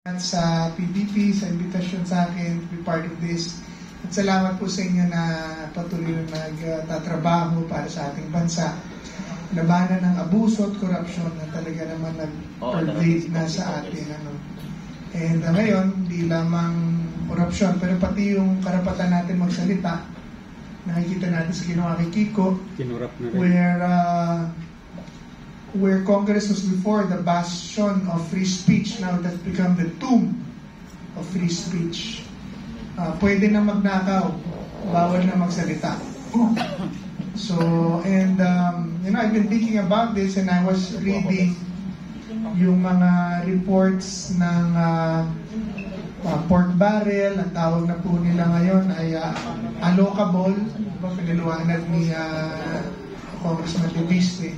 At sa PDP, sa invitasyon sa akin to be part of this. At salamat po sa inyo na patuloy na nagtatrabaho para sa ating bansa. Labanan ng abuso at korupsyon na talaga naman nag-pervade na sa atin. And ngayon, hindi lamang korupsyon, pero pati yung karapatan natin magsalita. Nakikita natin sa ginawa kay Kiko, where Congress was before the bastion of free speech, now that's become the tomb of free speech. Pwede na magnakaw, bawal na magsalita. So, and I've been thinking about this, and I was reading yung mga reports ng pork barrel. Ang tawag na po nila ngayon ay allocable. Pinaliwanag ni Congressman Leviste.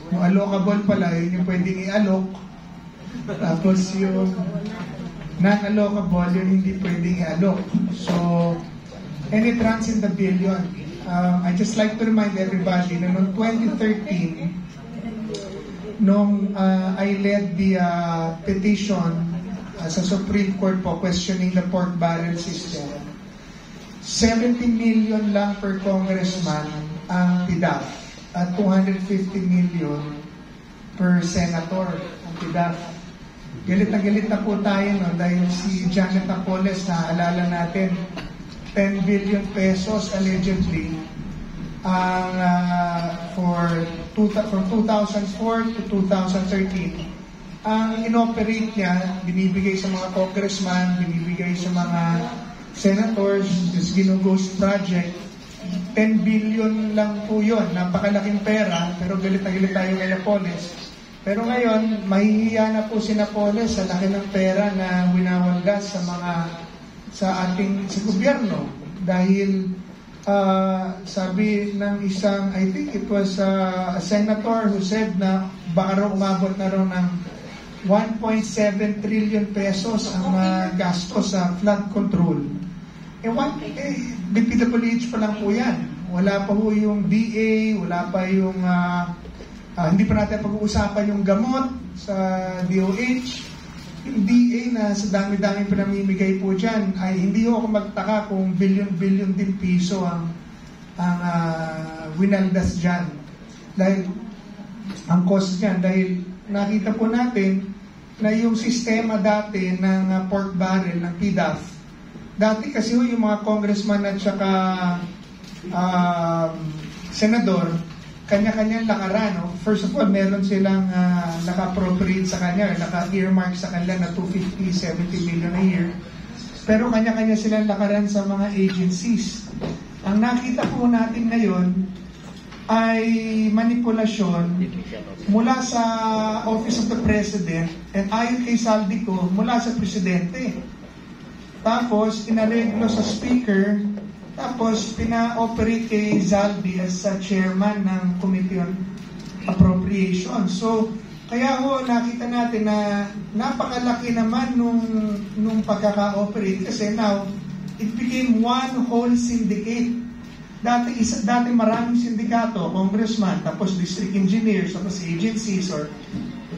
Yung allocable pala, yun yung pwedeng i-alloc. Tapos yung non-allocable, yun hindi pwedeng i-alloc. So, and it runs in the billion. I just like to remind everybody na noong 2013, nung I led the petition sa Supreme Court po questioning the pork barrel system, 70 million lang per congressman ang PDAF at 250 million per senator ang PDAF. Galit na po tayo dahil si Janet Napoles, naalala natin, 10 billion pesos allegedly from 2004 to 2013 ang inoperate niya, binibigay sa mga congressman, binibigay sa mga senators, this Ghost Project. 10 billion lang po yun, napakalaking pera, pero galit na galit tayo kay Napoles. Pero ngayon, mahihiya na po si Napoles sa laki ng pera na winawaldas sa ating gobyerno. Dahil sabi ng isang, I think it was a senator who said na baka raw umabot na raw ng 1.7 trillion pesos ang gastos sa flood control. DPWH pa lang po yan. Wala pa po yung DA, wala pa yung hindi pa natin pag-uusapan yung gamot sa DOH. Yung DA na sa dami-dami pinamimigay po dyan, ay hindi ako magtaka kung billion-billion din piso ang winaldas dyan. Dahil ang cost dyan, dahil nakita po natin na yung sistema dati ng pork barrel, ng PDAF, dati kasi yung mga congressman at saka senador, kanya-kanyang lakaran. No? First of all, meron silang naka-appropriate sa kanya, naka-earmark sa kanila na 250, 70 million a year. Pero kanya-kanya silang lakaran sa mga agencies. Ang nakita po natin ngayon ay manipulasyon mula sa Office of the President and ayon kay Saldico, mula sa Presidente. Tapos, inareglo sa Speaker, tapos pina-operate kay Zaldi as chairman ng Committee on Appropriation. So, kaya nakita natin na napakalaki naman nung pagkaka-operate kasi now, it became one whole syndicate. Dati maraming sindikato, congressman, tapos district engineers, tapos agencies or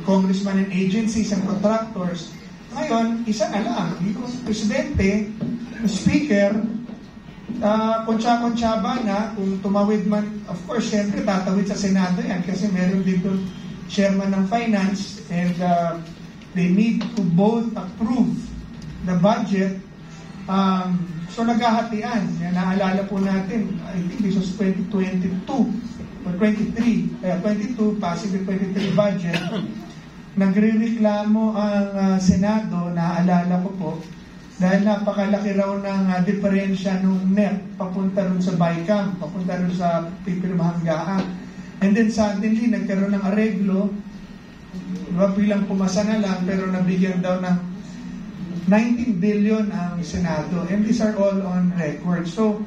congressman and agencies and contractors. Ngayon, isa na lang. Yung presidente, speaker, kontsa-kontsaba na, kung tumawid man, of course, siyempre, tatawid sa Senado yan kasi meron dito chairman ng finance and they need to both approve the budget. So naghahatian. Naalala po natin, I think this was 2022 or 22, possibly 23 budget. Nagre-reklamo ang Senado, naalala ko po, dahil napakalaki raw ng diferensya ng NEP papunta rin sa BICAM, papunta rin sa pipirmahanggaan. And then suddenly, nagkaroon ng areglo, bilang pumasa na lang, pero nabigyan daw ng 19 billion ang Senado, and these are all on record. So,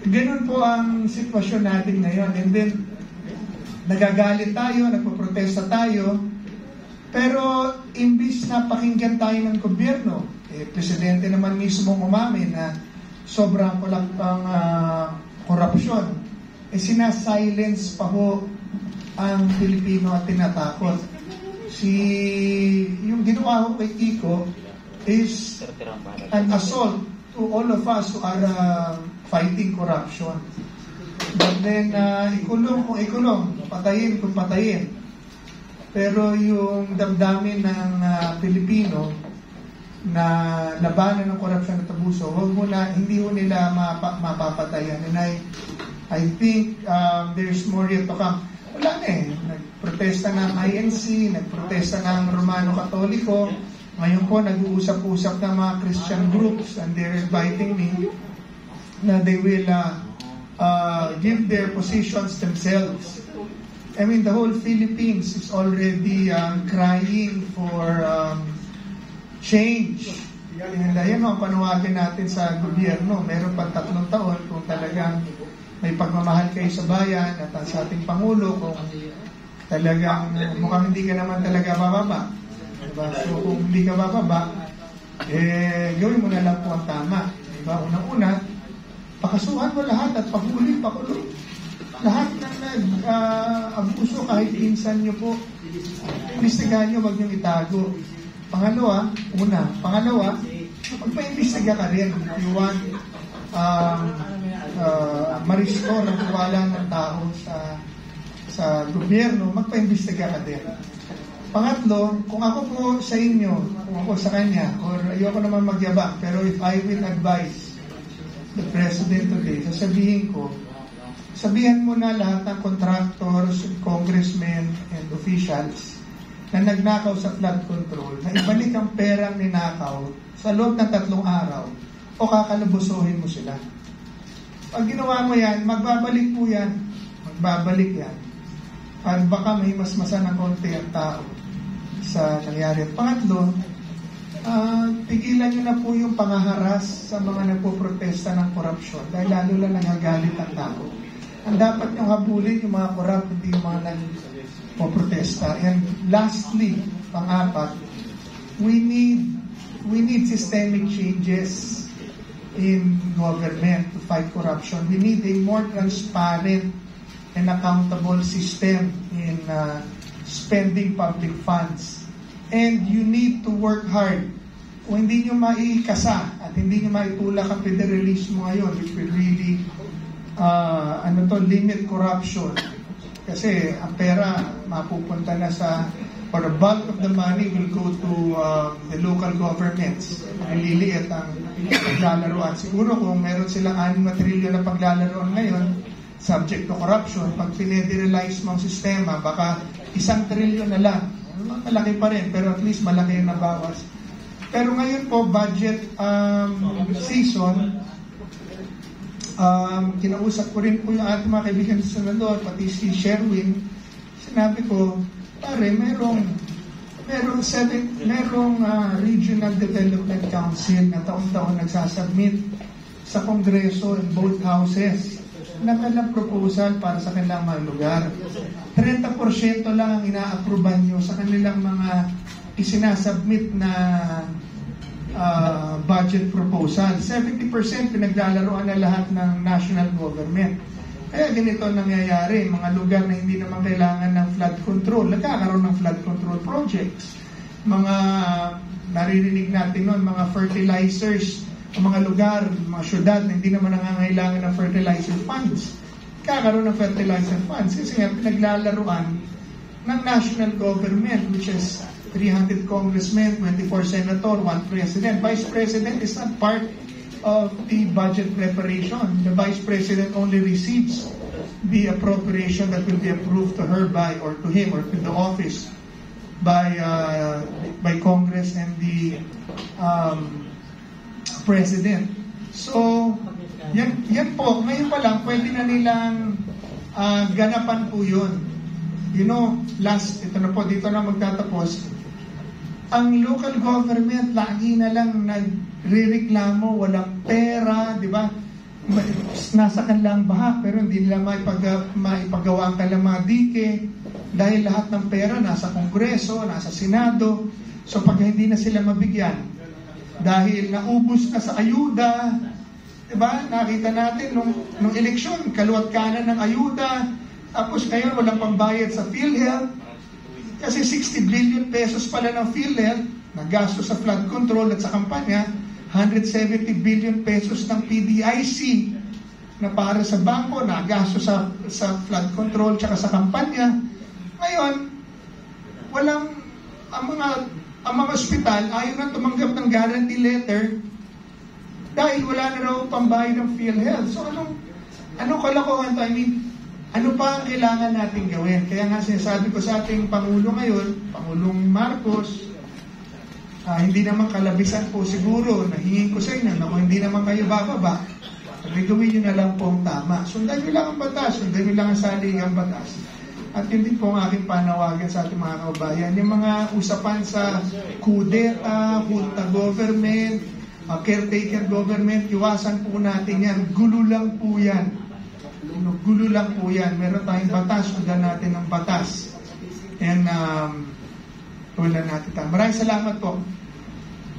ganun po ang sitwasyon natin ngayon. And then, nagagalit tayo, nagpoprotesta tayo, pero imbis na pakinggan tayo ng gobyerno, presidente naman mismo umamin na sobrang ang korupsyon, sinasilence pa ho ang Pilipino at tinatakot. yung ginawa ko kay Kiko is an assault to all of us who are fighting corruption. But then, ikulong kung ikulong, patayin kung patayin. Pero yung damdamin ng Pilipino na labanan ng korupsyon at abuso, hindi ho nila mapapatayan. And I think there's more yet to come. Wala na eh. Nagprotesta ng INC, nagprotesta ng Romano Katoliko. Ngayon po, nag-uusap-usap ng mga Christian groups and they're inviting me na they will give their positions themselves. I mean, the whole Philippines is already crying for change. And yan ang panawagan natin sa gobyerno. Meron pa 3 taon kung talagang may pagmamahal kayo sa bayan at sa ating Pangulo, kung talagang mukhang hindi ka naman talaga bababa. Diba? So kung hindi ka bababa, gawin mo na lang po ang tama. Diba? Unang-una, pakasuhan mo lahat at paghuli, pakulong. Lahat ng nag-abuso, kahit insan nyo po, imbestigahan nyo, wag nyo itago. Pangalawa, magpa-imbestiga ka rin. If you want ma-restore ang tiwala ng tao sa gobyerno, magpa-imbestiga ka din. Pangatlo, kung ako po sa inyo, kung ako sa kanya, or ayoko naman magyabang, pero if I will advise the President today, sabihan mo na lahat ng contractors, congressmen, and officials na nagnakaw sa flood control, na ibalik ang perang ninakaw sa loob ng 3 araw o kakalabusuhin mo sila. Pag ginawa mo yan, magbabalik po yan. Magbabalik yan. At baka may masmasan ng konti ang tao sa nangyari. Pangatlo, pigilan nyo na po yung pangaharas sa mga nagpoprotesta ng korupsyon dahil lalo lang nagagalit ang tao. Ang dapat nyong habulin yung mga korap, hindi yung mga nagpoprotesta. And lastly, pang-apat, we need systemic changes in government to fight corruption. We need a more transparent and accountable system in spending public funds. And you need to work hard. Kung hindi nyo maikasa at hindi nyo maitulak ang federalismo ngayon, which will really limit corruption. Kasi ang pera mapupunta na or the bulk of the money will go to the local governments. Liliit ang paglalaroan. Siguro kung meron silang 6 trilyon na paglalaroan ngayon, subject to corruption, pag pinederalize mo ang sistema, baka 1 trilyon na lang. Malaki pa rin, pero at least malaki yung nabawas. Pero ngayon po, budget season, kinausap ko rin po yung ating mga kaibigan sa senador, pati si Sherwin. Sinabi ko, pare, merong Regional Development Council na taon-taon nagsasubmit sa Kongreso in both houses ng kanilang proposal para sa kanilang mga lugar. 30% lang ang ina-approvean nyo sa kanilang mga isinasubmit na budget proposal. 70% pinaglalaroan na lahat ng national government. Kaya ganito nangyayari, mga lugar na hindi naman kailangan ng flood control, nagkakaroon ng flood control projects. Mga naririnig natin noon, mga fertilizers, mga lugar, mga syudad na hindi naman nangangailangan ng fertilizer funds. Kakaroon ng fertilizer funds kasi nga pinaglalaroan ng national government, which is 300 congressmen, 24 senator, 1 president. Vice president is not part of the budget preparation. The vice president only receives the appropriation that will be approved to her by, or to him, or to the office by Congress and the president. So, yan po, ngayon pa lang, pwede na nilang ganapan po yun. You know, ito na po, dito na magtatapos. Ang local government, lagi na lang nagre-reklamo, walang pera, di ba? Nasa kanilang baha, pero hindi nila maipagawa ang kanilang mga dike dahil lahat ng pera nasa Kongreso, nasa Senado. So pag hindi na sila mabigyan, dahil naubos ka sa ayuda, di ba? Nakita natin nung eleksyon, kaluwat kanan ng ayuda, tapos ngayon walang pambayad sa PhilHealth. Kasi 60 billion pesos pala ng PhilHealth na gasto sa flood control at sa kampanya, 170 billion pesos ng PDIC na para sa bangko na gasto sa flood control at sa kampanya. Ngayon, ang mga ospital ayaw na tumanggap ng guarantee letter dahil wala na raw pambayad ng PhilHealth. So anong kalokohan to? I mean, ano pa ang kailangan natin gawin? Kaya nga sinasabi ko sa ating Pangulo ngayon, Pangulong Marcos, hindi naman kalabisan po siguro, nahingin ko sa inyo, na kung hindi naman kayo bababa, gawin nyo na lang po ang tama. Sundan nyo lang ang batas, sundan nyo lang ang saligang batas. At yun din po ang aking panawagan sa ating mga kababayan. Yung mga usapan sa kudeta, junta government, caretaker government, iwasan po natin yan. Gulo lang po yan. Gulo lang po yan. Meron tayong batas, sundan natin ang batas. And wala natin tayo. Maraming salamat po.